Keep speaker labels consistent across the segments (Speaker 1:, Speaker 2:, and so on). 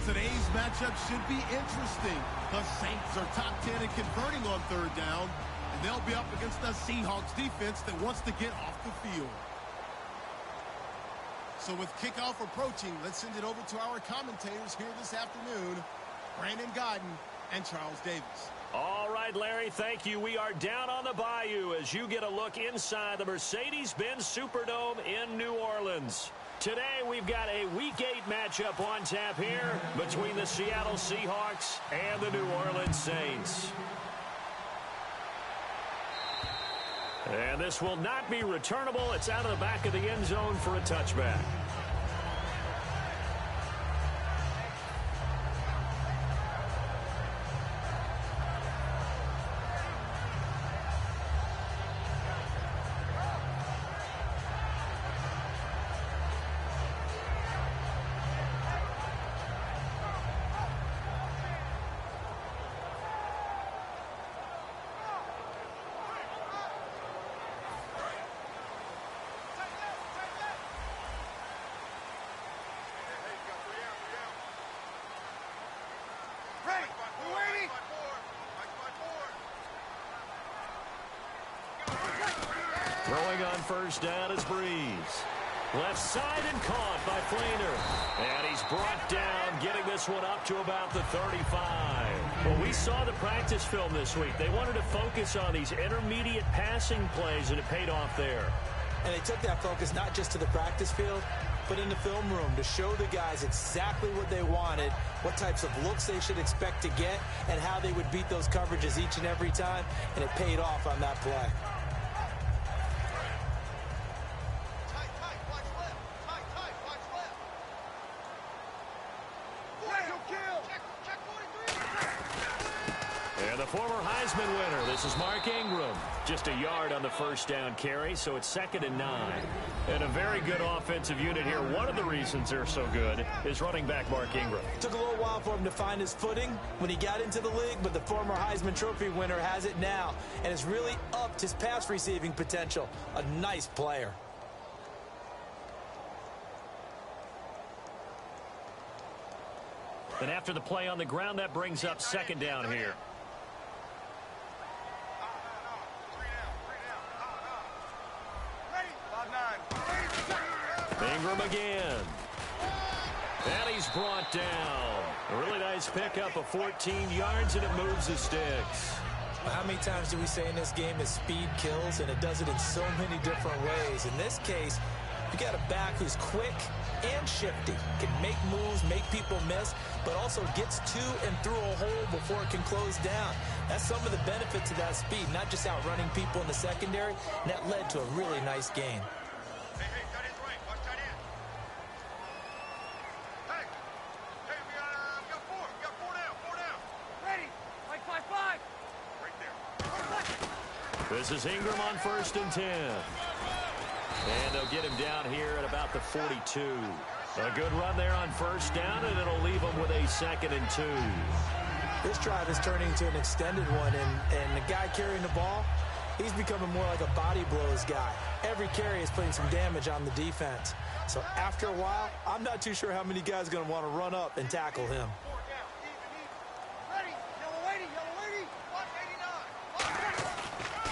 Speaker 1: Today's matchup should be interesting. The Saints are top 10 in converting on third down, and they'll be up against the Seahawks defense that wants to get off the field. So with kickoff approaching, let's send it over to our commentators here this afternoon, Brandon Godden and Charles Davis.
Speaker 2: All right, Larry, thank you. We are down on the bayou as you get a look inside the Mercedes-Benz Superdome in New Orleans. Today, we've got a Week 8 matchup on tap here between the Seattle Seahawks and the New Orleans Saints. And this will not be returnable. It's out of the back of the end zone for a touchback. Throwing on first down is Breeze. Left side and caught by Flainer. And he's brought down, getting this one up to about the 35. Well, we saw the practice film this week. They wanted to focus on these intermediate passing plays, and it paid off there.
Speaker 3: And they took that focus not just to the practice field, but in the film room to show the guys exactly what they wanted, what types of looks they should expect to get, and how they would beat those coverages each and every time, and it paid off on that play.
Speaker 2: And the former Heisman winner, this is Mark Ingram. Just a yard on the first down carry, so it's 2nd and 9. And a very good offensive unit here. One of the reasons they're so good is running back Mark Ingram.
Speaker 3: Took a little while for him to find his footing when he got into the league, but the former Heisman Trophy winner has it now and has really upped his pass receiving potential. A nice player.
Speaker 2: And after the play on the ground, that brings up 2nd down here. Ingram again. And he's brought down. A really nice pickup of 14 yards, and it moves the sticks.
Speaker 3: How many times do we say in this game that speed kills, and it does it in so many different ways? In this case, you got a back who's quick and shifty, can make moves, make people miss, but also gets to and through a hole before it can close down. That's some of the benefits of that speed, not just outrunning people in the secondary, and that led to a really nice gain.
Speaker 2: This is Ingram on 1st and 10. And they'll get him down here at about the 42. A good run there on first down, and it'll leave him with a 2nd and 2.
Speaker 3: This drive is turning into an extended one, and the guy carrying the ball, he's becoming more like a body blows guy. Every carry is putting some damage on the defense. So after a while, I'm not too sure how many guys are going to want to run up and tackle him.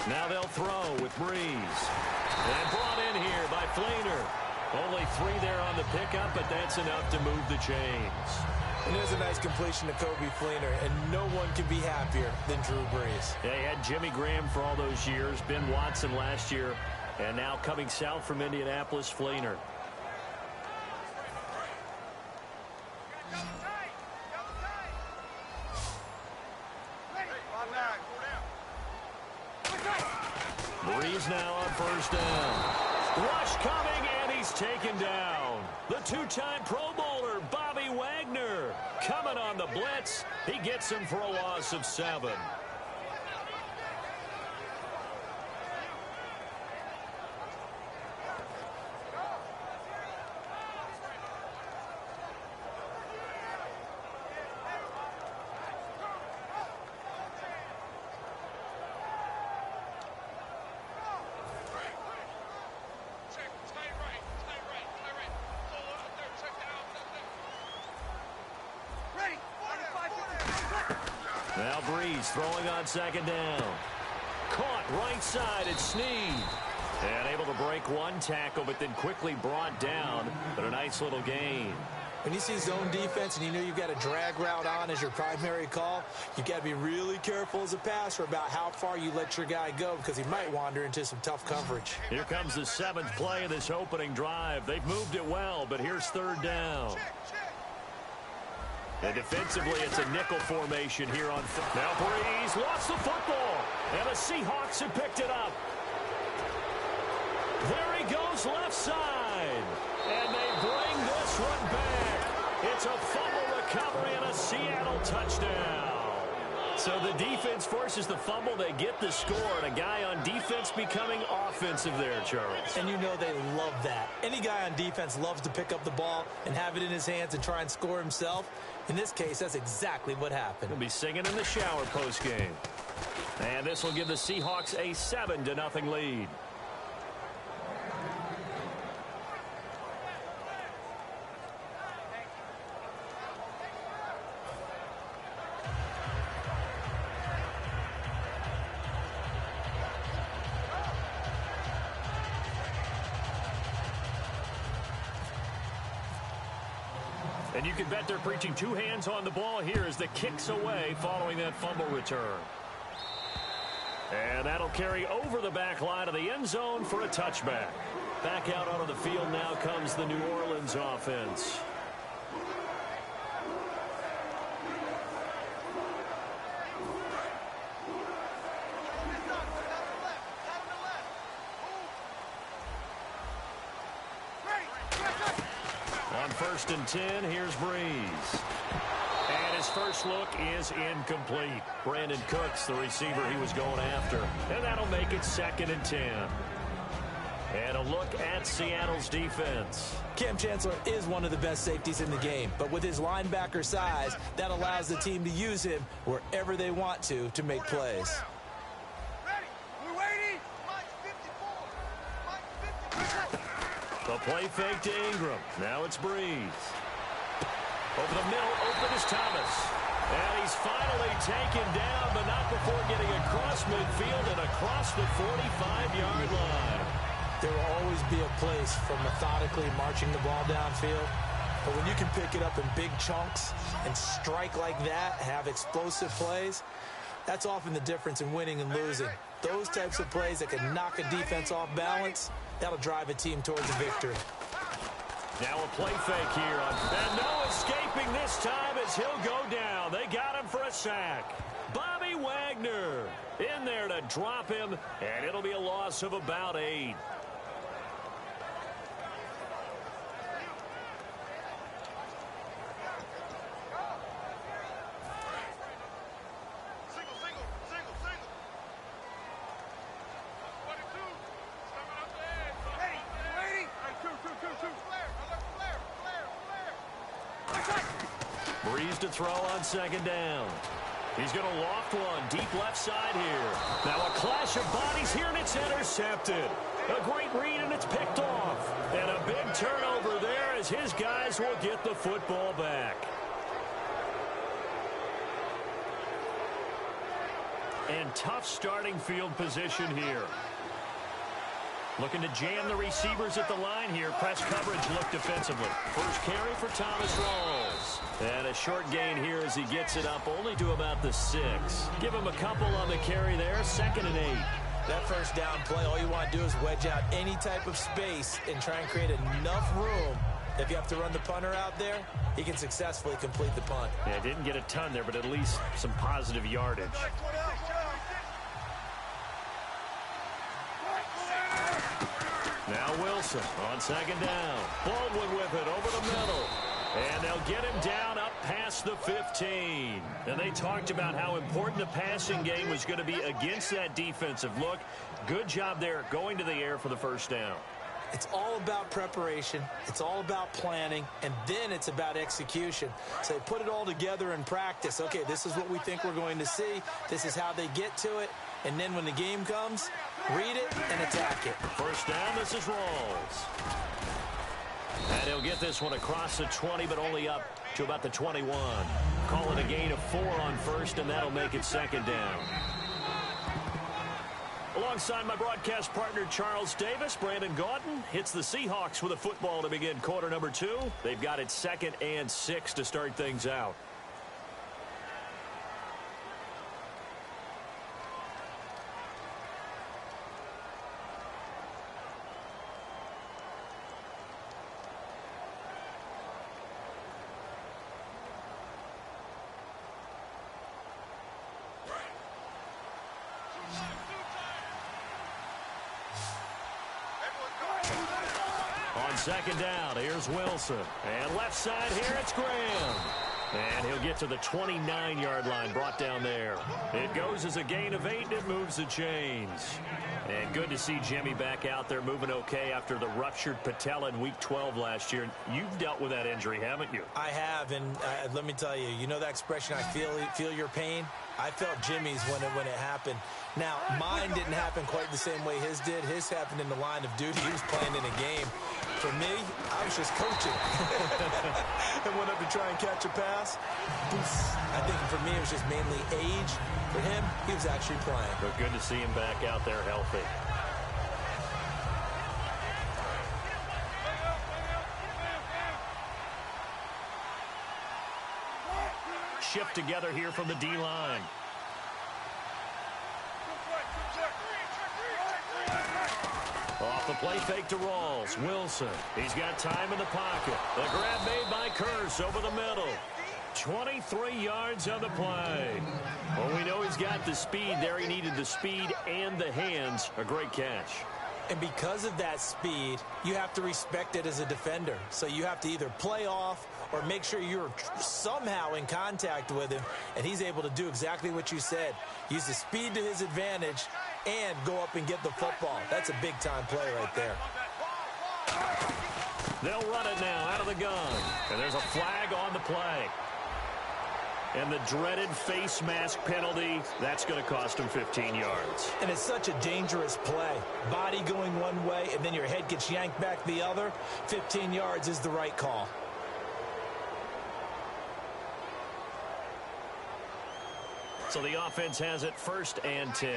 Speaker 2: Now they'll throw with Breeze. And brought in here by Flainer. Only 3 there on the pickup, but that's enough to move the chains.
Speaker 3: And there's a nice completion to Kobe Flainer, and no one can be happier than Drew Brees.
Speaker 2: They had Jimmy Graham for all those years, Ben Watson last year, and now coming south from Indianapolis, Flainer. Breeze now on first down. Rush coming, and he's taken down. The 2-time Pro Bowler, Bobby Wagner, coming on the blitz. He gets him for a loss of 7. Now Breeze throwing on second down. Caught right side at Snead. And able to break one tackle, but then quickly brought down. But a nice little gain.
Speaker 3: When you see zone defense and you know you've got a drag route on as your primary call, you've got to be really careful as a passer about how far you let your guy go because he might wander into some tough coverage.
Speaker 2: Here comes the 7th play of this opening drive. They've moved it well, but here's third down. And defensively, it's a nickel formation here on. Now Breeze lost the football, and the Seahawks have picked it up. There he goes left side, and they bring this one back. It's a fumble recovery and a Seattle touchdown. So the defense forces the fumble. They get the score, and a guy on defense becoming offensive there, Charles.
Speaker 3: And you know they love that. Any guy on defense loves to pick up the ball and have it in his hands and try and score himself. In this case, that's exactly what happened.
Speaker 2: He'll be singing in the shower postgame. And this will give the Seahawks a 7-0 lead. And you can bet they're preaching two hands on the ball here as the kick's away following that fumble return. And that'll carry over the back line of the end zone for a touchback. Back out onto the field now comes the New Orleans offense. On 1st and 10, here's Breeze. And his first look is incomplete. Brandon Cooks, the receiver he was going after. And that'll make it 2nd and 10. And a look at Seattle's defense.
Speaker 3: Cam Chancellor is one of the best safeties in the game, but with his linebacker size, that allows the team to use him wherever they want to make plays.
Speaker 2: The play fake to Ingram. Now it's Breeze. Over the middle, open is Thomas. And he's finally taken down, but not before getting across midfield and across the 45-yard line.
Speaker 3: There will always be a place for methodically marching the ball downfield. But when you can pick it up in big chunks and strike like that, have explosive plays, that's often the difference in winning and losing. Those types of plays that can knock a defense off balance, that'll drive a team towards a victory.
Speaker 2: Now a play fake here. And no escaping this time as he'll go down. They got him for a sack. Bobby Wagner in there to drop him, and it'll be a loss of about 8. Breeze to throw on 2nd down. He's going to loft one deep left side here. Now a clash of bodies here, and it's intercepted. A great read, and it's picked off. And a big turnover there as his guys will get the football back. And tough starting field position here. Looking to jam the receivers at the line here. Press coverage look defensively. First carry for Thomas Rawls. And a short gain here as he gets it up only to about the 6. Give him a couple on the carry there. 2nd and 8.
Speaker 3: That first down play, all you want to do is wedge out any type of space and try and create enough room. If you have to run the punter out there, he can successfully complete the punt.
Speaker 2: Yeah, didn't get a ton there, but at least some positive yardage. Now Wilson on 2nd down. Baldwin with it over the middle. And they'll get him down up past the 15. And they talked about how important the passing game was going to be against that defensive look. Good job there going to the air for the first down.
Speaker 3: It's all about preparation. It's all about planning. And then it's about execution. So they put it all together in practice. Okay, this is what we think we're going to see. This is how they get to it. And then when the game comes, read it and attack it.
Speaker 2: First down, this is Rawls. And he'll get this one across the 20, but only up to about the 21. Call it a gain of 4 on first, and that'll make it second down. Alongside my broadcast partner, Charles Davis, Brandon Gaudin hits the Seahawks with a football to begin quarter number 2. They've got it 2nd and 6 to start things out. On second down, here's Wilson. And left side here, it's Graham. And he'll get to the 29-yard line, brought down there. It goes as a gain of 8, and it moves the chains. And good to see Jimmy back out there moving okay after the ruptured patella in Week 12 last year. You've dealt with that injury, haven't you?
Speaker 3: I have, and let me tell you, you know that expression, I feel your pain? I felt Jimmy's when it happened. Now, mine didn't happen quite the same way his did. His happened in the line of duty. He was playing in a game. For me, I was just coaching. And went up to try and catch a pass. I think for me, it was just mainly age. For him, he was actually playing.
Speaker 2: But good to see him back out there healthy. Shift together here from the D-line. Off the play fake to Rawls. Wilson. He's got time in the pocket. The grab made by Kearse over the middle. 23 yards on the play. Well, we know he's got the speed there. He needed the speed and the hands. A great catch.
Speaker 3: And because of that speed, you have to respect it as a defender. So you have to either play off or make sure you're somehow in contact with him. And he's able to do exactly what you said. Use the speed to his advantage and go up and get the football. That's a big-time play right there.
Speaker 2: They'll run it now out of the gun. And there's a flag on the play. And the dreaded face mask penalty, that's going to cost him 15 yards.
Speaker 3: And it's such a dangerous play. Body going one way, and then your head gets yanked back the other. 15 yards is the right call.
Speaker 2: So the offense has it 1st and 10.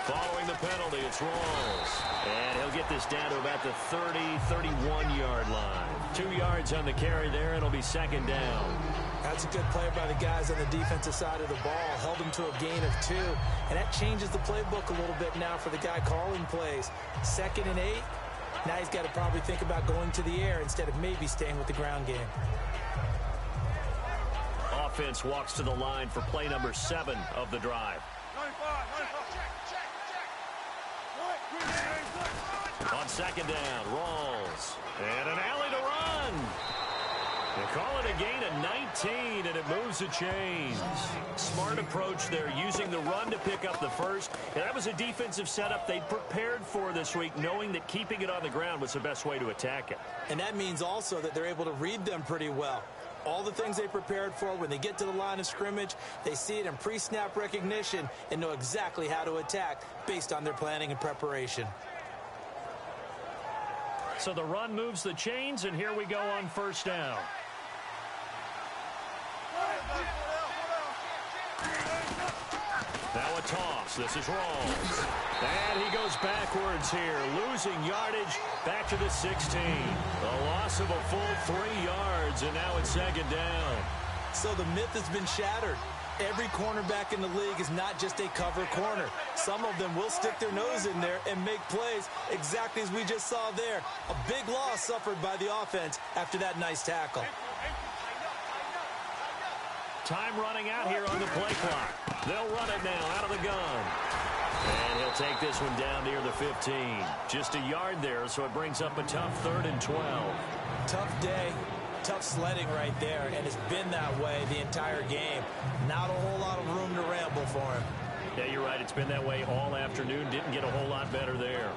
Speaker 2: Following the penalty, it's Rawls. And he'll get this down to about the 30, 31-yard line. 2 yards on the carry there, and it'll be 2nd down.
Speaker 3: That's a good play by the guys on the defensive side of the ball. Held him to a gain of 2. And that changes the playbook a little bit now for the guy calling plays. 2nd and 8. Now he's got to probably think about going to the air instead of maybe staying with the ground game.
Speaker 2: Offense walks to the line for play number 7 of the drive. On 2nd down, Rawls. And an alley to run. They call it a gain of 19, and it moves the chains. Smart approach there, using the run to pick up the first. And that was a defensive setup they prepared for this week, knowing that keeping it on the ground was the best way to attack it.
Speaker 3: And that means also that they're able to read them pretty well. All the things they prepared for, when they get to the line of scrimmage, they see it in pre-snap recognition and know exactly how to attack based on their planning and preparation.
Speaker 2: So the run moves the chains, and here we go on 1st down. Now a toss. This is Rawls. And he goes backwards here, losing yardage back to the 16. A loss of a full 3 yards, and now it's 2nd down.
Speaker 3: So the myth has been shattered. Every cornerback in the league is not just a cover corner. Some of them will stick their nose in there and make plays exactly as we just saw there. A big loss suffered by the offense after that nice tackle.
Speaker 2: Time running out here on the play clock. They'll run it now out of the gun. And he'll take this one down near the 15. Just a yard there, so it brings up a tough 3rd and 12.
Speaker 3: Tough day. Tough sledding right there, and it's been that way the entire game. Not a whole lot of room to ramble for him.
Speaker 2: Yeah, you're right. It's been that way all afternoon. Didn't get a whole lot better there.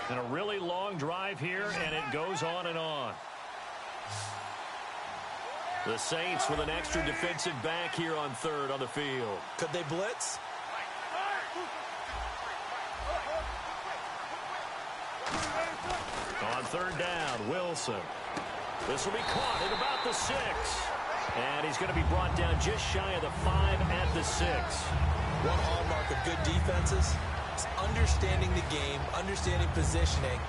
Speaker 2: And a really long drive here, and it goes on and on. The Saints with an extra defensive back here on third on the field.
Speaker 3: Could they blitz?
Speaker 2: On third down, Wilson. This will be caught at about the 6. And he's going to be brought down just shy of the 5 at the 6.
Speaker 3: One hallmark of good defenses is understanding the game, understanding positioning,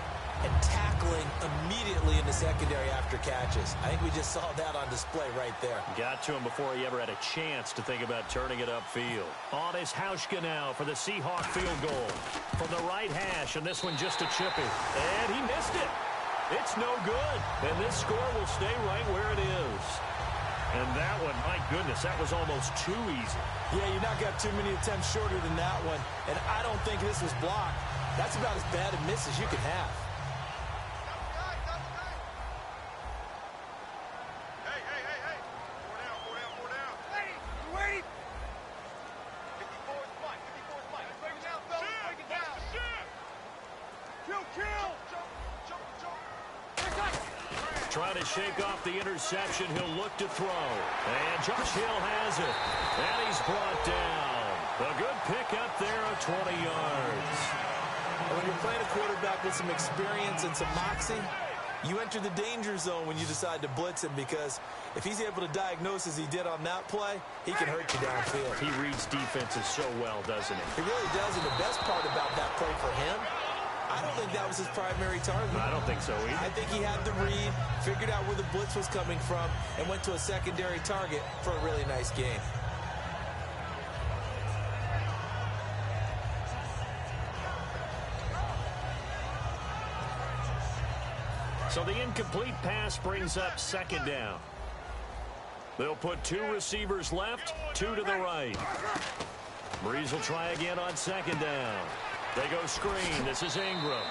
Speaker 3: and tackling immediately in the secondary after catches. I think we just saw that on display right there.
Speaker 2: Got to him before he ever had a chance to think about turning it upfield. On is Hauschka now for the Seahawk field goal. From the right hash, and this one just a chippy. And he missed it. It's no good. And this score will stay right where it is. And that one, my goodness, that was almost too easy.
Speaker 3: Yeah, you're not got too many attempts shorter than that one. And I don't think this was blocked. That's about as bad a miss as you can have.
Speaker 2: Trying to shake off the interception. He'll look to throw. And Josh Hill has it. And he's brought down. A good pickup there of 20 yards.
Speaker 3: And when you're playing a quarterback with some experience and some moxie, you enter the danger zone when you decide to blitz him, because if he's able to diagnose as he did on that play, he can hurt you downfield.
Speaker 2: He reads defenses so well, doesn't he?
Speaker 3: He really does, and the best part about that play for him, I don't think that was his primary target.
Speaker 2: I don't think so either.
Speaker 3: I think he had the read, figured out where the blitz was coming from, and went to a secondary target for a really nice game.
Speaker 2: So the incomplete pass brings up second down. They'll put 2 receivers left, 2 to the right. Breeze will try again on second down. They go screen. This is Ingram.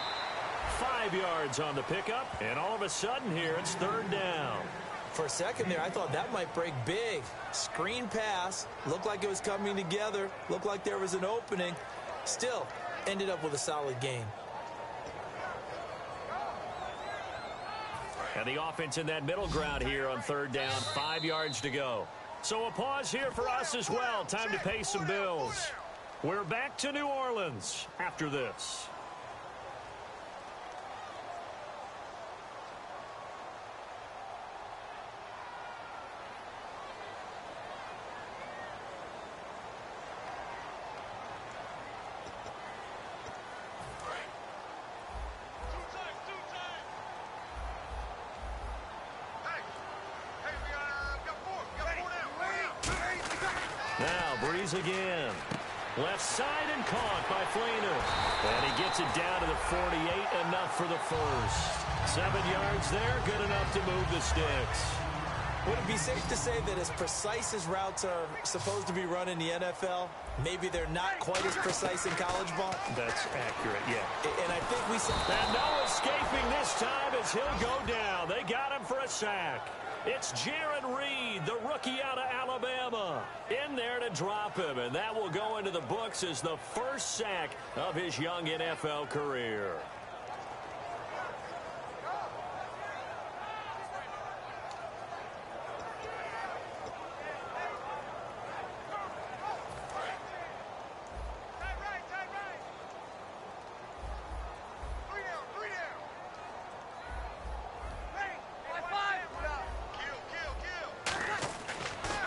Speaker 2: 5 yards on the pickup, and all of a sudden here it's third down.
Speaker 3: For a second there, I thought that might break big. Screen pass. Looked like it was coming together. Looked like there was an opening. Still, ended up with a solid game.
Speaker 2: And the offense in that middle ground here on third down. 5 yards to go. So a pause here for us as well. Time to pay some bills. We're back to New Orleans after this. Now Breeze again. Left side and caught by Fleener. And he gets it down to the 48, enough for the first. 7 yards there, good enough to move the sticks.
Speaker 3: Would it be safe to say that as precise as routes are supposed to be run in the NFL, maybe they're not quite as precise in college ball?
Speaker 2: That's accurate, yeah.
Speaker 3: And I think we saw...
Speaker 2: And no escaping this time as he'll go down. They got him for a sack. It's Jaron Reed, the rookie out of Alabama, in there to drop him. And that will go into the books as the first sack of his young NFL career.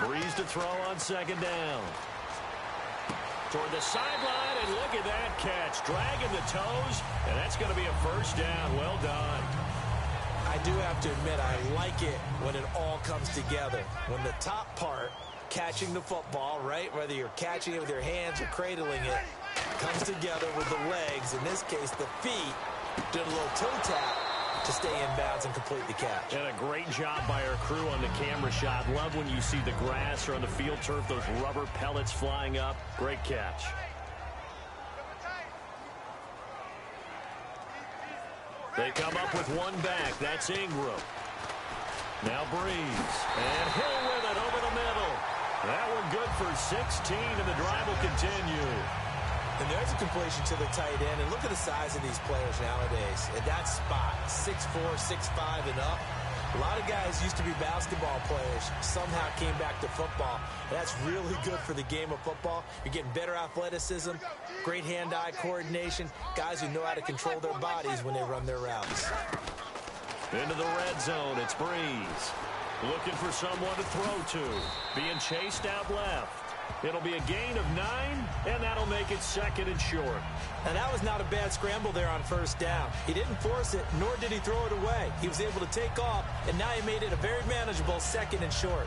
Speaker 2: Breeze to throw on second down. Toward the sideline, and look at that catch. Dragging the toes, and that's going to be a first down. Well done.
Speaker 3: I do have to admit, I like it when it all comes together. When the top part, catching the football, right, whether you're catching it with your hands or cradling it, comes together with the legs. In this case, the feet, did a little toe tap to stay in bounds and complete the catch.
Speaker 2: And a great job by our crew on the camera shot. Love when you see the grass or on the field turf, those rubber pellets flying up. Great catch. They come up with one back. That's Ingram. Now Breeze. And Hill with it over the middle. That one good for 16, and the drive will continue.
Speaker 3: And there's a completion to the tight end. And look at the size of these players nowadays. At that spot, 6'4", 6'5", and up. A lot of guys used to be basketball players, somehow came back to football. That's really good for the game of football. You're getting better athleticism, great hand-eye coordination, guys who know how to control their bodies when they run their routes.
Speaker 2: Into the red zone, it's Breeze. Looking for someone to throw to. Being chased out left. It'll be a gain of 9, and that'll make it 2nd and short.
Speaker 3: And that was not a bad scramble there on first down. He didn't force it, nor did he throw it away. He was able to take off, and now he made it a very manageable 2nd and short.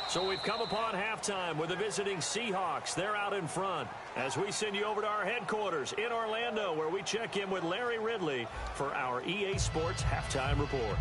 Speaker 2: So we've come upon halftime with the visiting Seahawks. They're out in front as we send you over to our headquarters in Orlando, where we check in with Larry Ridley for our EA Sports Halftime Report.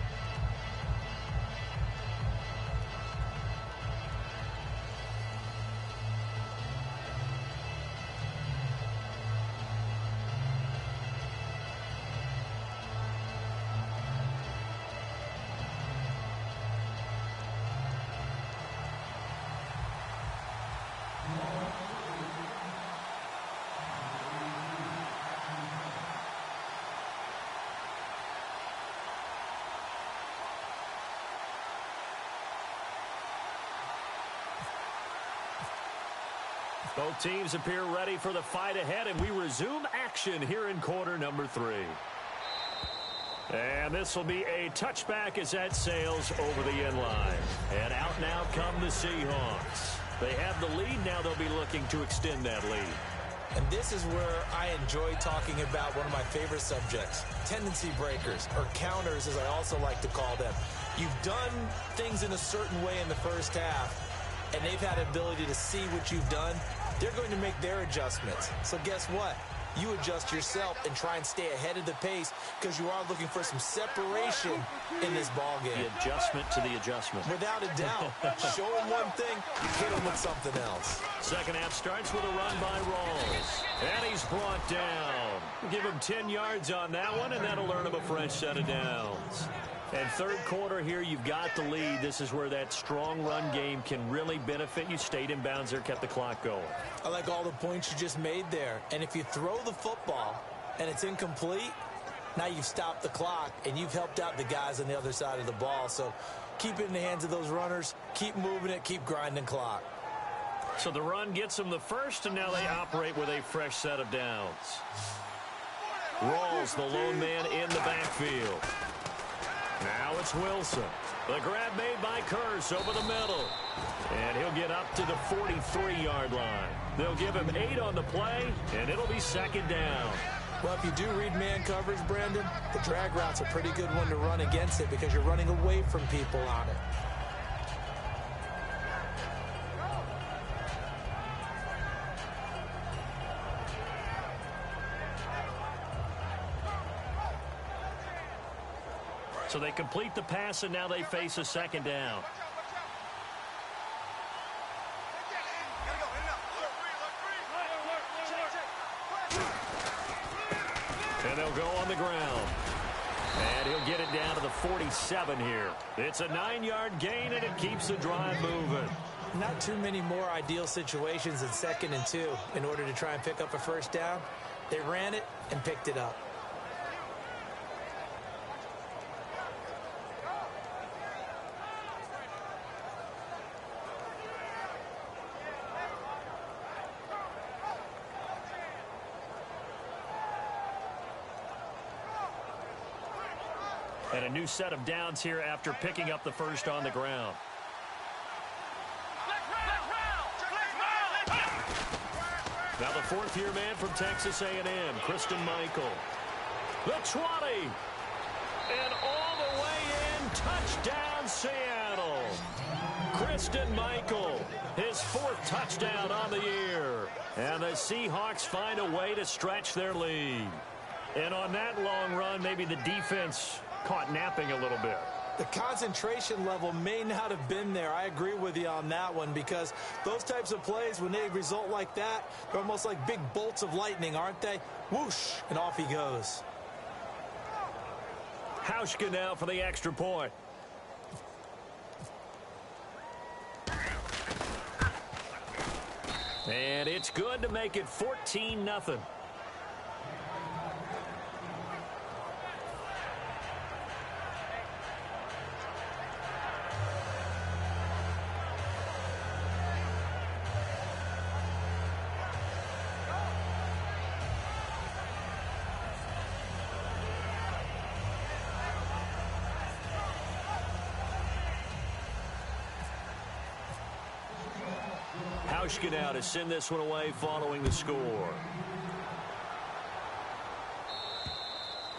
Speaker 2: Both teams appear ready for the fight ahead, and we resume action here in quarter number 3. And this will be a touchback as that sails over the end line. And out now come the Seahawks. They have the lead. Now they'll be looking to extend that lead.
Speaker 3: And this is where I enjoy talking about one of my favorite subjects, tendency breakers, or counters as I also like to call them. You've done things in a certain way in the first half, and they've had the ability to see what you've done. They're going to make their adjustments. So guess what? You adjust yourself and try and stay ahead of the pace because you are looking for some separation in this ball game.
Speaker 2: The adjustment to the adjustment.
Speaker 3: Without a doubt. Show them one thing, hit them with something else.
Speaker 2: Second half starts with a run by Rawls. And he's brought down. Give him 10 yards on that one, and that'll earn him a fresh set of downs. And third quarter here, you've got the lead. This is where that strong run game can really benefit you. Stayed in bounds there, kept the clock going.
Speaker 3: I like all the points you just made there. And if you throw the football and it's incomplete, now you've stopped the clock and you've helped out the guys on the other side of the ball. So keep it in the hands of those runners. Keep moving it. Keep grinding clock.
Speaker 2: So the run gets them the first, and now they operate with a fresh set of downs. Rawls, the lone man in the backfield. Now it's Wilson. The grab made by Curse over the middle. And he'll get up to the 43-yard line. They'll give him 8 on the play, and it'll be second down.
Speaker 3: Well, if you do read man coverage, Brandon, the drag route's a pretty good one to run against it because you're running away from people on it.
Speaker 2: So they complete the pass, and now they face a second down. And they'll go on the ground. And he'll get it down to the 47 here. It's a 9-yard gain, and it keeps the drive moving.
Speaker 3: Not too many more ideal situations in 2nd and 2 in order to try and pick up a first down. They ran it and picked it up.
Speaker 2: And a new set of downs here after picking up the first on the ground. Now the fourth-year man from Texas A&M, Christine Michael. The 20. And all the way in, touchdown Seattle. Christine Michael, his 4th touchdown on the year. And the Seahawks find a way to stretch their lead. And on that long run, maybe the defense caught napping a little bit.
Speaker 3: The concentration level may not have been there. I agree with you on that one, because those types of plays, when they result like that, they're almost like big bolts of lightning, aren't they? Whoosh, and off he goes.
Speaker 2: Hauschka now for the extra point. And it's good to make it 14-0. Hauschka now to send this one away following the score.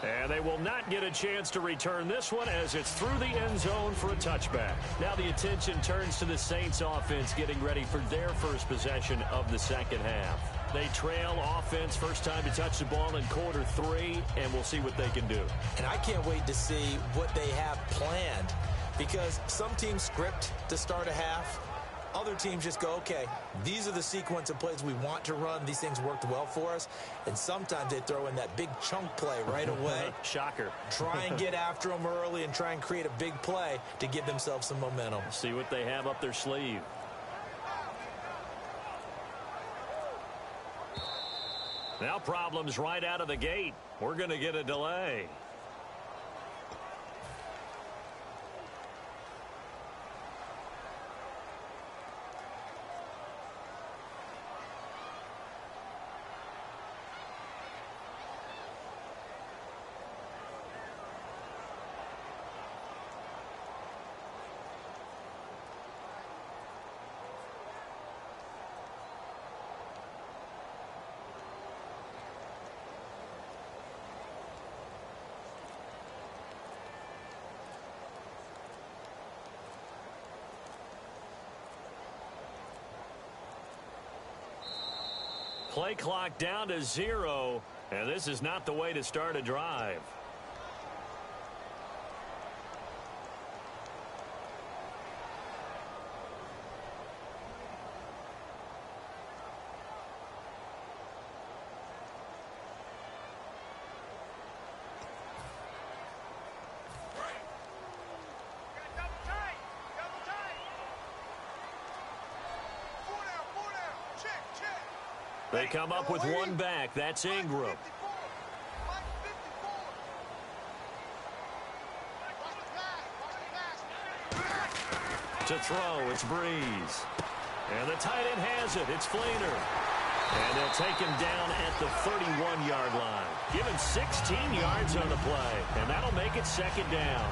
Speaker 2: And they will not get a chance to return this one as it's through the end zone for a touchback. Now the attention turns to the Saints offense getting ready for their first possession of the second half. They trail offense first time to touch the ball in quarter 3, and we'll see what they can do.
Speaker 3: And I can't wait to see what they have planned, because some teams script to start a half. Other teams just go, okay, these are the sequence of plays we want to run. These things worked well for us. And sometimes they throw in that big chunk play right away.
Speaker 2: Shocker.
Speaker 3: Try and get after them early and try and create a big play to give themselves some momentum.
Speaker 2: See what they have up their sleeve. Now problems right out of the gate. We're going to get a delay. Play clock down to 0, and this is not the way to start a drive. They come up with one back. That's Ingram. To throw, it's Breeze. And the tight end has it. It's Fleener. And they'll take him down at the 31-yard line. Given 16 yards on the play. And that'll make it second down.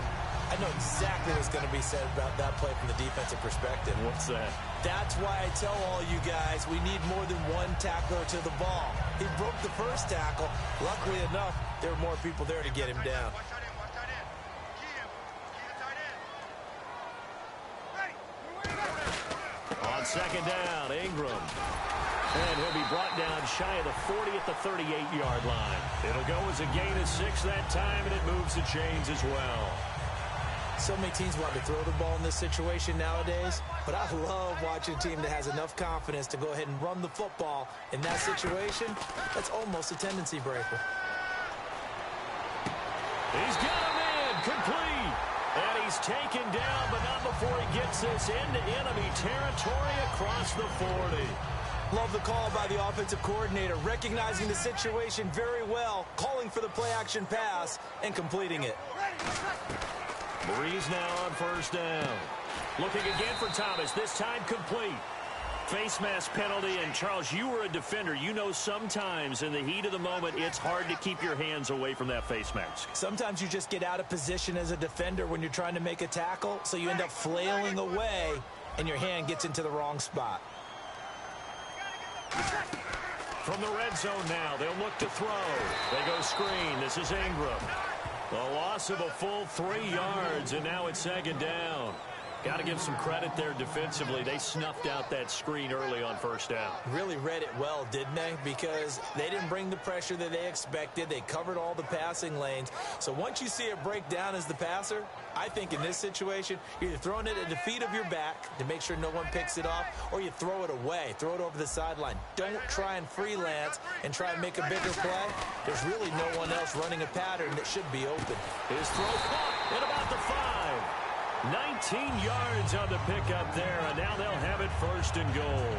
Speaker 3: I know exactly what's going to be said about that play from the defensive perspective.
Speaker 2: What's that?
Speaker 3: That's why I tell all you guys we need more than one tackler to the ball. He broke the first tackle. Luckily enough, there were more people there to get him down.
Speaker 2: On second down, Ingram. And he'll be brought down shy of the 40 at the 38-yard line. It'll go as a gain of 6 that time, and it moves the chains as well.
Speaker 3: So many teams want to throw the ball in this situation nowadays, but I love watching a team that has enough confidence to go ahead and run the football. In that situation, that's almost a tendency breaker.
Speaker 2: He's got him in, complete. And he's taken down, but not before he gets this into enemy territory across the 40.
Speaker 3: Love the call by the offensive coordinator, recognizing the situation very well, calling for the play-action pass, and completing it.
Speaker 2: Breeze now on first down. Looking again for Thomas, this time complete. Face mask penalty, and Charles, you were a defender. You know sometimes in the heat of the moment, it's hard to keep your hands away from that face mask.
Speaker 3: Sometimes you just get out of position as a defender when you're trying to make a tackle, so you end up flailing away, and your hand gets into the wrong spot.
Speaker 2: From the red zone now, they'll look to throw. They go screen. This is Ingram. The loss of a full 3 yards, and now it's second down. Got to give some credit there defensively. They snuffed out that screen early on first down.
Speaker 3: Really read it well, didn't they? Because they didn't bring the pressure that they expected. They covered all the passing lanes. So once you see it break down as the passer, I think in this situation, you're either throwing it at the feet of your back to make sure no one picks it off, or you throw it away, throw it over the sideline. Don't try and freelance and try and make a bigger play. There's really no one else running a pattern that should be open.
Speaker 2: His throw caught at about the 5. 19 yards on the pickup there, and now they'll have it first and goal.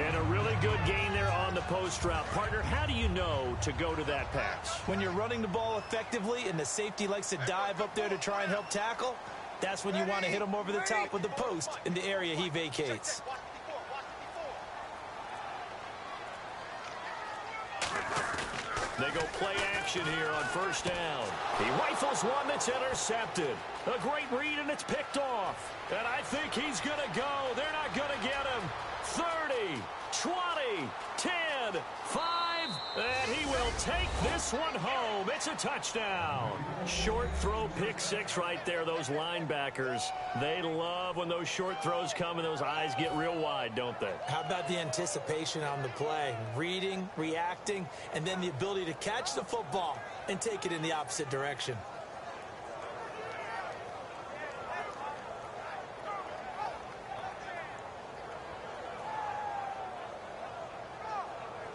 Speaker 2: And a really good gain there on the post route. Partner, how do you know to go to that pass?
Speaker 3: When you're running the ball effectively and the safety likes to dive up there to try and help tackle, that's when you want to hit him over the top with the post in the area he vacates.
Speaker 2: They go play action here on first down. He rifles one that's intercepted. A great read, and it's picked off. And I think he's going to go. They're not going to get him. 30, 20, 10, 5, and he will take this one home. It's a touchdown. Short throw, pick 6 right there. Those linebackers, they love when those short throws come and those eyes get real wide, don't they?
Speaker 3: How about the anticipation on the play? Reading, reacting, and then the ability to catch the football and take it in the opposite direction.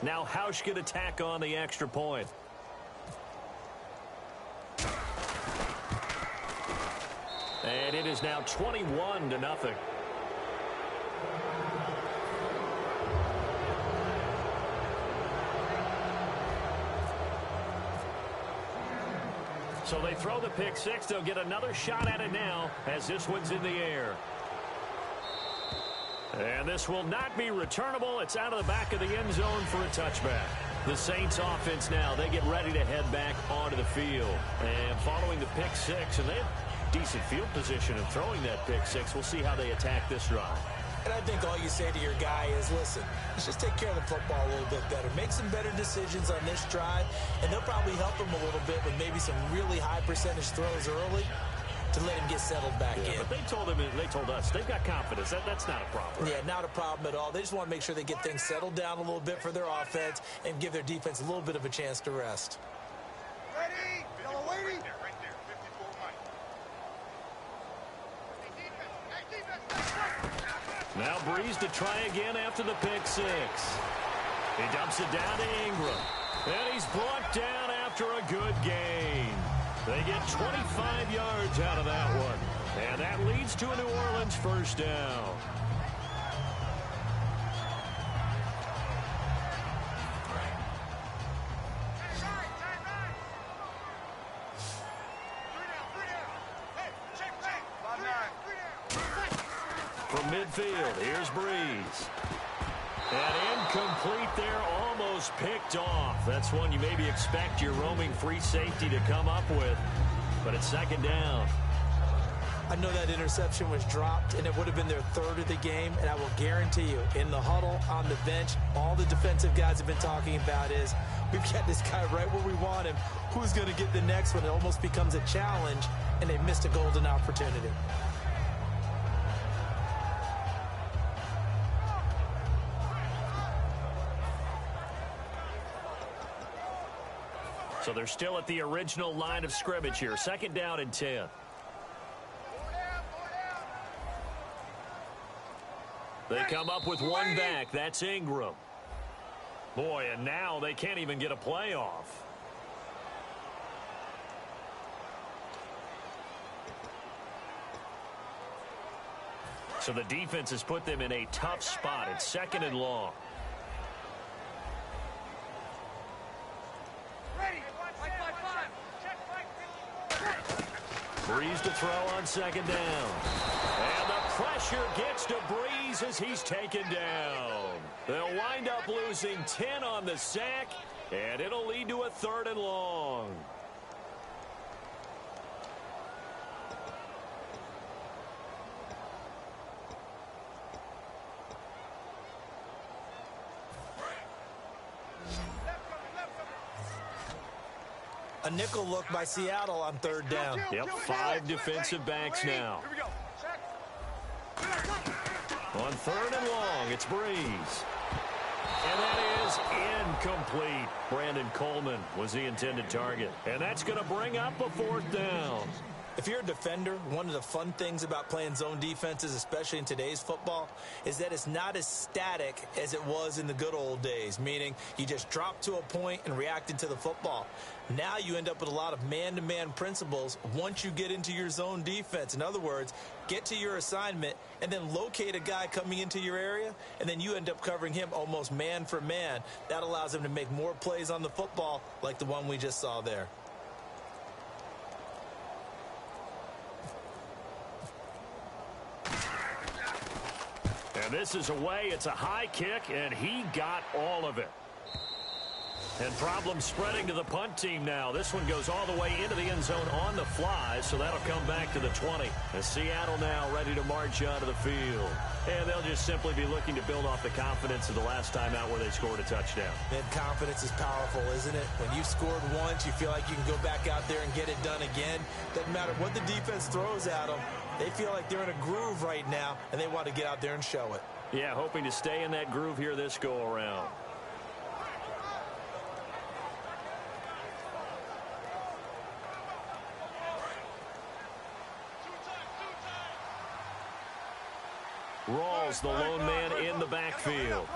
Speaker 2: Now Hausch can attack on the extra point. And it is now 21-0. So they throw the pick 6. They'll get another shot at it now as this one's in the air. And this will not be returnable. It's out of the back of the end zone for a touchback. The Saints offense now, they get ready to head back onto the field. And following the pick 6, and they have decent field position in throwing that pick 6. We'll see how they attack this drive.
Speaker 3: And I think all you say to your guy is, listen, let's just take care of the football a little bit better. Make some better decisions on this drive, and they'll probably help him a little bit with maybe some really high percentage throws early to let him get settled back in.
Speaker 2: But they told us they've got confidence. That's not a problem.
Speaker 3: Yeah, not a problem at all. They just want to make sure they get things settled down a little bit for their offense and give their defense a little bit of a chance to rest.
Speaker 4: Ready? Yellow waiting. Right there. 54
Speaker 2: Now Breeze to try again after the pick 6. He dumps it down to Ingram. And he's brought down after a good gain. They get 25 yards out of that one. And that leads to a New Orleans first down. From midfield, here's Breeze. And incomplete there, almost picked off. That's one you maybe expect your roaming free safety to come up with. But it's second down.
Speaker 3: I know that interception was dropped, and it would have been their third of the game, and I will guarantee you, in the huddle, on the bench, all the defensive guys have been talking about is, we've got this guy right where we want him. Who's going to get the next one? It almost becomes a challenge, and they missed a golden opportunity.
Speaker 2: So they're still at the original line of scrimmage here. Second down and 10. They come up with one back. That's Ingram. Boy, and now they can't even get a play off. So the defense has put them in a tough spot. It's second and long. Breeze to throw on second down. And the pressure gets to Breeze as he's taken down. They'll wind up losing 10 on the sack, and it'll lead to a third and long.
Speaker 3: A nickel look by Seattle on third down.
Speaker 2: Yep, 5 defensive backs now.
Speaker 4: Here we go. Check.
Speaker 2: On 3rd and long, it's Breeze. And that is incomplete. Brandon Coleman was the intended target. And that's going to bring up a 4th down.
Speaker 3: If you're a defender, one of the fun things about playing zone defenses, especially in today's football, is that it's not as static as it was in the good old days, meaning you just dropped to a point and reacted to the football. Now you end up with a lot of man-to-man principles once you get into your zone defense. In other words, get to your assignment and then locate a guy coming into your area, and then you end up covering him almost man for man. That allows him to make more plays on the football like the one we just saw there.
Speaker 2: And this is away. It's a high kick, and he got all of it. And problems spreading to the punt team now. This one goes all the way into the end zone on the fly, so that'll come back to the 20. And Seattle now ready to march onto the field. And they'll just simply be looking to build off the confidence of the last time out where they scored a touchdown.
Speaker 3: And confidence is powerful, isn't it? When you've scored once, you feel like you can go back out there and get it done again. Doesn't matter what the defense throws at them. They feel like they're in a groove right now, and they want to get out there and show it.
Speaker 2: Yeah, hoping to stay in that groove here this go-around. Rawls, the lone man in the backfield.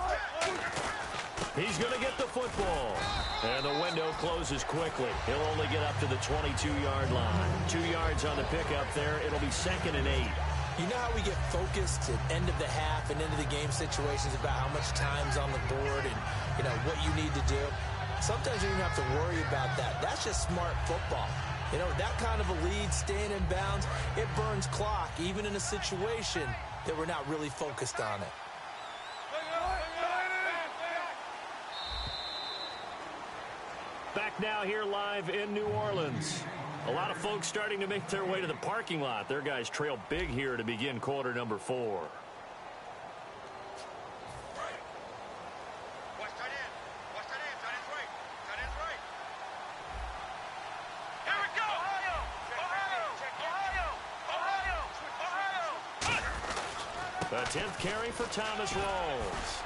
Speaker 2: He's going to get the football. And the window closes quickly. He'll only get up to the 22-yard line. 2 yards on the pickup there. It'll be 2nd and 8.
Speaker 3: You know how we get focused at end of the half and into the game situations about how much time's on the board and, you know, what you need to do? Sometimes you don't have to worry about that. That's just smart football. You know, that kind of a lead, staying in bounds, it burns clock, even in a situation that we're not really focused on it.
Speaker 2: Back now here live in New Orleans. A lot of folks starting to make their way to the parking lot. Their guys trail big here to begin quarter number 4. A 10th carry for Thomas Rawls.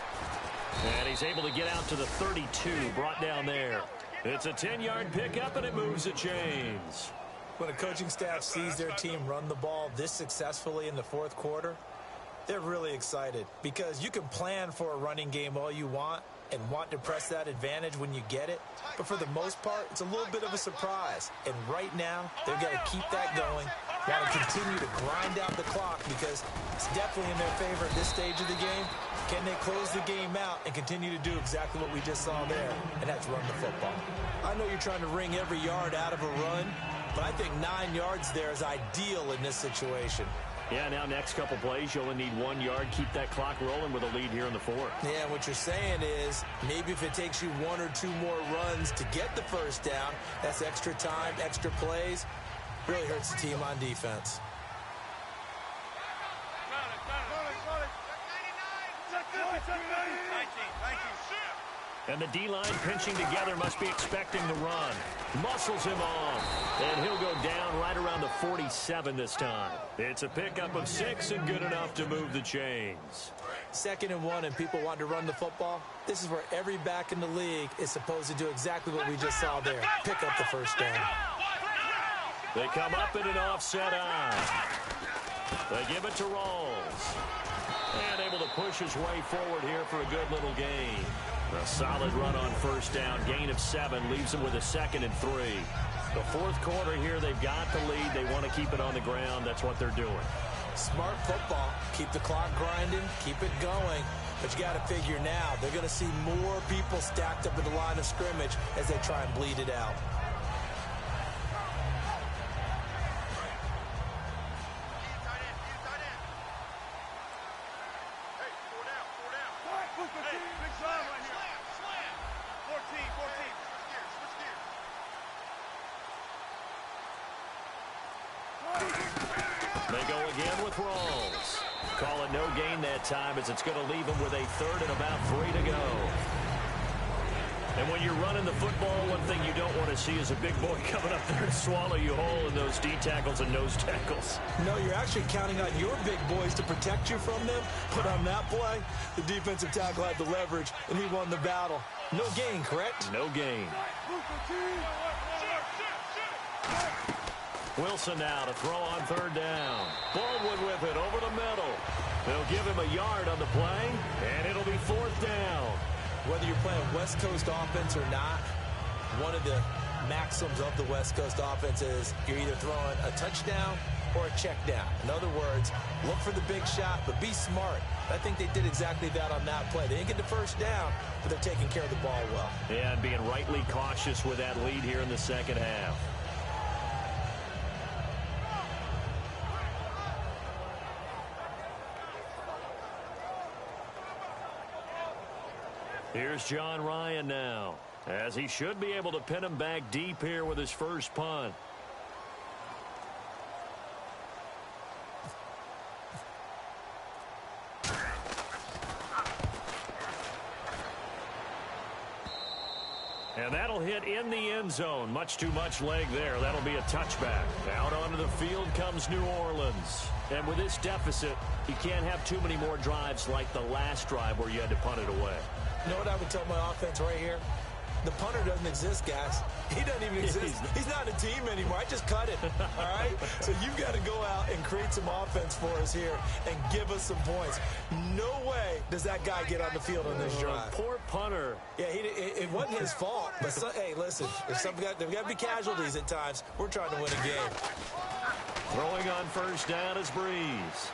Speaker 2: And he's able to get out to the 32, brought down there. It's a 10-yard pickup, and it moves the chains.
Speaker 3: When a coaching staff sees their team run the ball this successfully in the 4th quarter, they're really excited because you can plan for a running game all you want and want to press that advantage when you get it. But for the most part, it's a little bit of a surprise. And right now, they're going to keep that going. Want to continue to grind out the clock because it's definitely in their favor at this stage of the game. Can they close the game out and continue to do exactly what we just saw there? And that's run the football. I know you're trying to wring every yard out of a run, but I think 9 yards there is ideal in this situation.
Speaker 2: Yeah, now next couple plays, you only need 1 yard. Keep that clock rolling with a lead here in the 4th.
Speaker 3: Yeah, what you're saying is maybe if it takes you 1 or 2 more runs to get the first down, that's extra time, extra plays. Really hurts the team on defense.
Speaker 2: And the D-line pinching together must be expecting the run. Muscles him off. And he'll go down right around the 47 this time. It's a pickup of 6 and good enough to move the chains.
Speaker 3: 2nd and 1 and people want to run the football. This is where every back in the league is supposed to do exactly what we just saw there. Pick up the first down.
Speaker 2: They come up in an offset eye. They give it to Rawls. And able to push his way forward here for a good little gain. A solid run on first down. Gain of 7 leaves him with a 2nd and 3. The 4th quarter here, they've got the lead. They want to keep it on the ground. That's what they're doing.
Speaker 3: Smart football. Keep the clock grinding. Keep it going. But you got to figure now, they're going to see more people stacked up at the line of scrimmage as they try and bleed it out.
Speaker 2: They go again with Rawls. Call it no gain that time as it's going to leave him with a 3rd and about 3 to go. And when you're running the football, one thing you don't want to see is a big boy coming up there and swallow you whole in those D tackles and nose tackles.
Speaker 3: No, you're actually counting on your big boys to protect you from them. But on that play, the defensive tackle had the leverage, and he won the battle. No gain, correct?
Speaker 2: No gain. Wilson now to throw on third down. Baldwin with it over the middle. They'll give him a yard on the play, and it'll be fourth down.
Speaker 3: Whether you're playing West Coast offense or not, one of the maxims of the West Coast offense is you're either throwing a touchdown or a check down. In other words, look for the big shot, but be smart. I think they did exactly that on that play. They didn't get the first down, but they're taking care of the ball well.
Speaker 2: Yeah, and being rightly cautious with that lead here in the second half. Here's John Ryan now, as he should be able to pin him back deep here with his first punt. And that'll hit in the end zone. Much too much leg there. That'll be a touchback. Out onto the field comes New Orleans. And with this deficit, you can't have too many more drives like the last drive where you had to punt it away.
Speaker 3: You know what I would tell my offense right here? The punter doesn't exist, guys. He doesn't even exist. He's not a team anymore. I just cut it, all right? So you've got to go out and create some offense for us here and give us some points. No way does that guy get on the field on this drive.
Speaker 2: Poor punter.
Speaker 3: Yeah, it wasn't his fault. But, hey, listen, there's got to be casualties at times. We're trying to win a game.
Speaker 2: Throwing on first down is Breeze.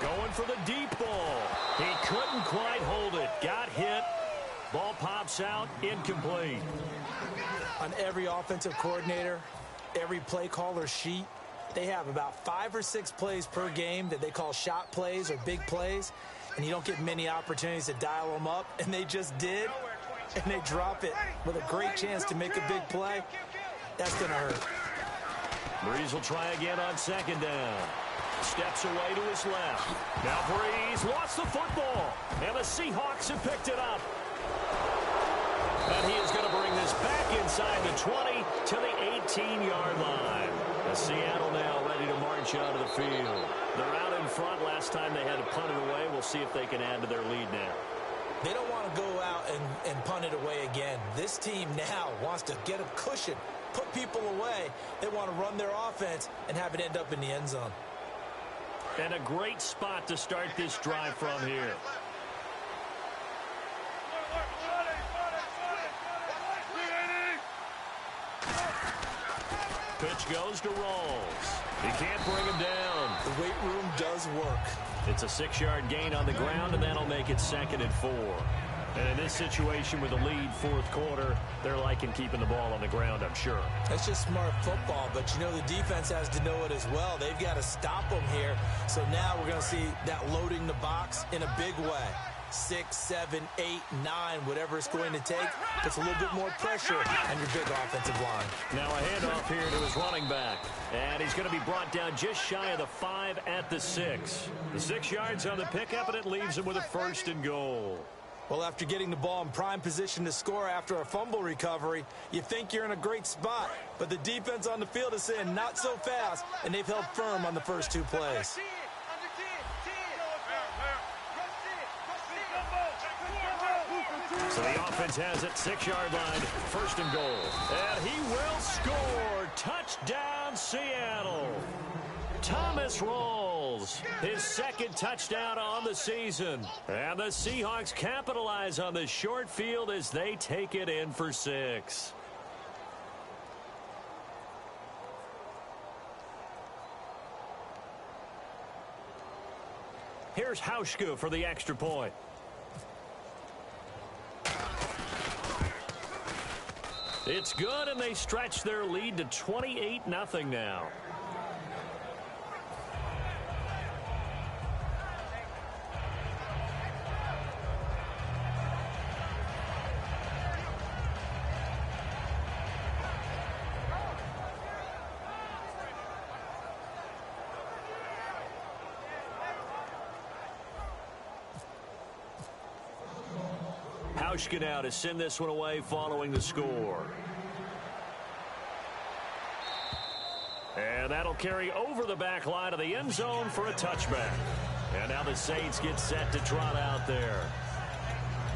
Speaker 2: Going for the deep ball. He couldn't quite hold it. Got hit. Ball pops out, incomplete.
Speaker 3: On every offensive coordinator, every play caller sheet, they have about 5 or 6 plays per game that they call shot plays or big plays, and you don't get many opportunities to dial them up, and they just did, and they drop it with a great chance to make a big play. That's going to hurt.
Speaker 2: Breeze will try again on second down. Steps away to his left. Now Breeze lost the football, and the Seahawks have picked it up. And he is going to bring this back inside the 20 to the 18-yard line. And Seattle now ready to march out of the field. They're out in front. Last time they had to punt it away. We'll see if they can add to their lead now.
Speaker 3: They don't want to go out and punt it away again. This team now wants to get a cushion, put people away. They want to run their offense and have it end up in the end zone.
Speaker 2: And a great spot to start this drive from here. Pitch goes to Rawls. He can't bring him down.
Speaker 3: The weight room does work.
Speaker 2: It's a 6-yard gain on the ground, and that'll make it 2nd and 4. And in this situation with the lead, fourth quarter, they're liking keeping the ball on the ground, I'm sure.
Speaker 3: That's just smart football, but you know the defense has to know it as well. They've got to stop them here. So now we're going to see that loading the box in a big way. 6, 7, 8, 9, whatever it's going to take, puts a little bit more pressure on your big offensive line.
Speaker 2: Now a handoff here to his running back. And he's going to be brought down just shy of the 5 at the 6. The 6 yards on the pickup, and it leaves him with a 1st and goal.
Speaker 3: Well, after getting the ball in prime position to score after a fumble recovery, you think you're in a great spot. But the defense on the field is saying not so fast, and they've held firm on the first 2 plays.
Speaker 2: So the offense has it, 6-yard line, 1st and goal. And he will score. Touchdown, Seattle. Thomas Rawls, his 2nd touchdown on the season. And the Seahawks capitalize on the short field as they take it in for 6. Here's Hauschka for the extra point. It's good, and they stretch their lead to 28-0 now. Hauschka now to send this one away following the score. And that'll carry over the back line of the end zone for a touchback. And now the Saints get set to trot out there.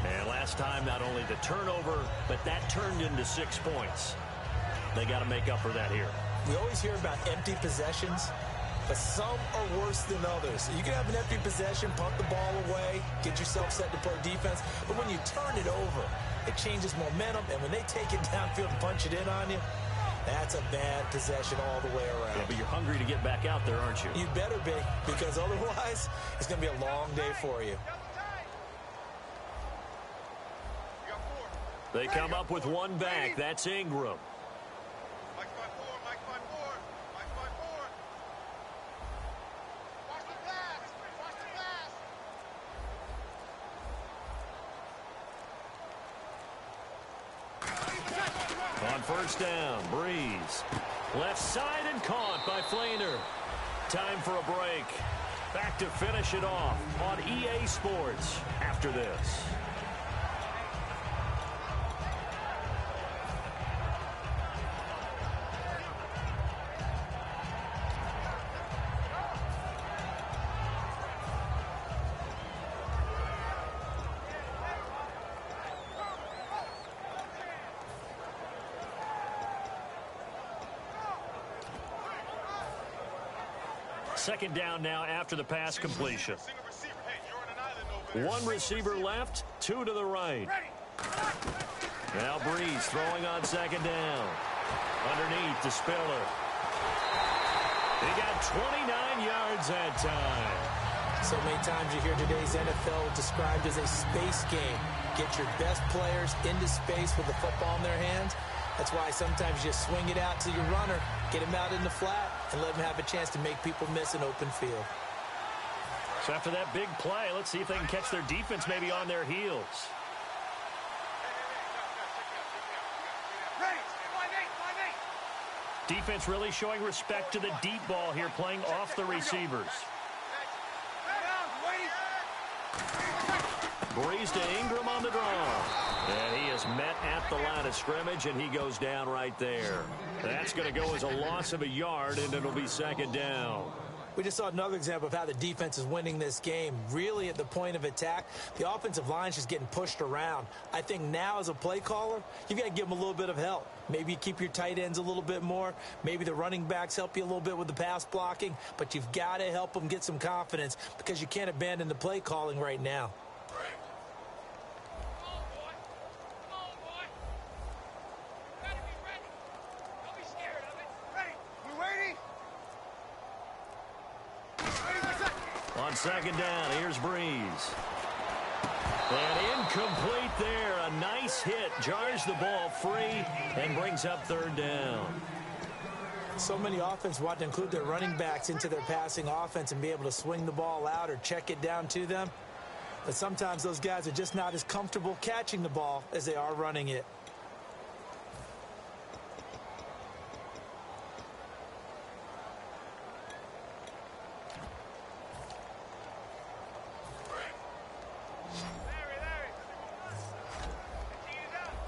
Speaker 2: And last time, not only the turnover, but that turned into 6 points. They got to make up for that here.
Speaker 3: We always hear about empty possessions, but some are worse than others. You can have an empty possession, punt the ball away, get yourself set to play defense, but when you turn it over, it changes momentum, and when they take it downfield and punch it in on you, that's a bad possession all the way around.
Speaker 2: Yeah, but you're hungry to get back out there, aren't you?
Speaker 3: You better be, because otherwise, it's going to be a long day for you.
Speaker 2: They come up with one back. That's Ingram. On first down, Breeze. Left side and caught by Flainer. Time for a break. Back to finish it off on EA Sports after this. Second down now after the pass completion. One receiver left, two to the right. Now Breeze throwing on second down. Underneath to Spiller. He got 29 yards that time.
Speaker 3: So many times you hear today's NFL described as a space game. Get your best players into space with the football in their hands. That's why sometimes you just swing it out to your runner, get him out in the flat, and let him have a chance to make people miss an open field.
Speaker 2: So after that big play, let's see if they can catch their defense maybe on their heels. Defense really showing respect to the deep ball here, playing off the receivers. Breeze to Ingram on the draw. And he is met at the line of scrimmage, and he goes down right there. That's going to go as a loss of a yard, and it'll be second down.
Speaker 3: We just saw another example of how the defense is winning this game. Really at the point of attack, the offensive line's just getting pushed around. I think now as a play caller, you've got to give them a little bit of help. Maybe you keep your tight ends a little bit more. Maybe the running backs help you a little bit with the pass blocking. But you've got to help them get some confidence because you can't abandon the play calling right now.
Speaker 2: On second down, here's Breeze. And incomplete there. A nice hit. Jars the ball free and brings up third down.
Speaker 3: So many offenses want to include their running backs into their passing offense and be able to swing the ball out or check it down to them. But sometimes those guys are just not as comfortable catching the ball as they are running it.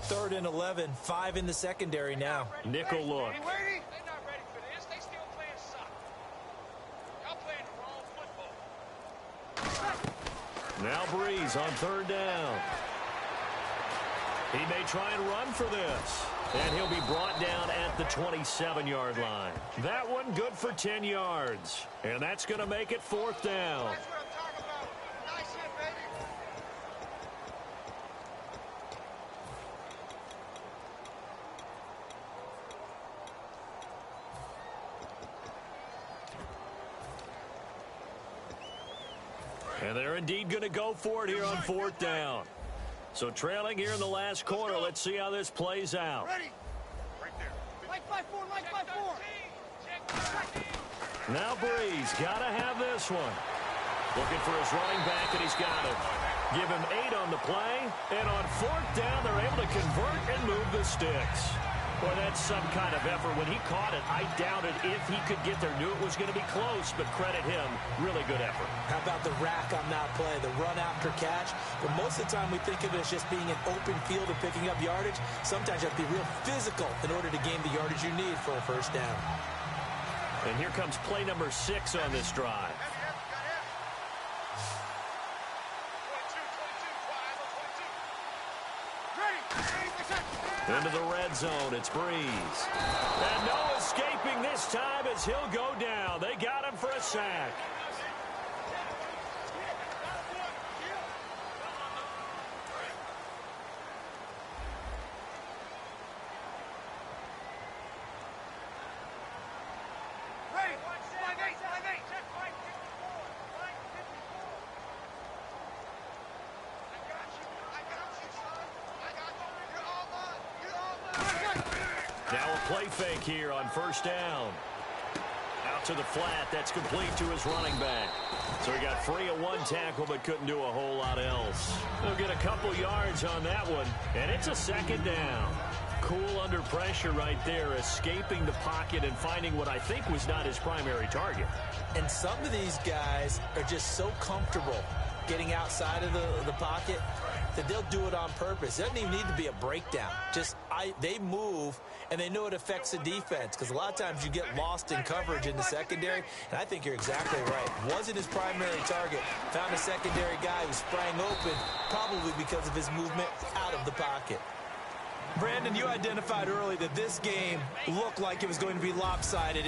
Speaker 3: Third and 11, 5 in the secondary now.
Speaker 2: Nickel look.
Speaker 4: They're not ready for this. They still playing soccer. Y'all playing the wrong football.
Speaker 2: Now Breeze on third down. He may try and run for this. And he'll be brought down at the 27-yard line. That one good for 10 yards. And that's going to make it fourth down.
Speaker 4: That's what I'm talking about. Nice hit, baby.
Speaker 2: And they're indeed going to go for it here on fourth down. So trailing here in the last quarter, let's see how this plays out.
Speaker 4: Ready? Right there. Like by four, like by four.
Speaker 2: Now Breeze got to have this one. Looking for his running back, and he's got it. Give him 8 on the play, and on fourth down, they're able to convert and move the sticks. Boy, that's some kind of effort. When he caught it, I doubted if he could get there. Knew it was going to be close, but credit him. Really good effort.
Speaker 3: How about the rack on that play, the run after catch? But most of the time we think of it as just being an open field and picking up yardage. Sometimes you have to be real physical in order to gain the yardage you need for a first down.
Speaker 2: And here comes play number 6 on this drive. Into the red zone, it's Breeze. And no escaping this time as he'll go down. They got him for a sack. Now a play fake here on first down. Out to the flat. That's complete to his running back. So he got free of one tackle but couldn't do a whole lot else. He'll get a couple yards on that one, and it's a second down. Cool under pressure right there, escaping the pocket and finding what I think was not his primary target.
Speaker 3: And some of these guys are just so comfortable getting outside of the pocket that they'll do it on purpose. It doesn't even need to be a breakdown. They move, and they know it affects the defense, because a lot of times you get lost in coverage in the secondary, and I think you're exactly right. Wasn't his primary target. Found a secondary guy who sprang open, probably because of his movement out of the pocket. Brandon, you identified early that this game looked like it was going to be lopsided.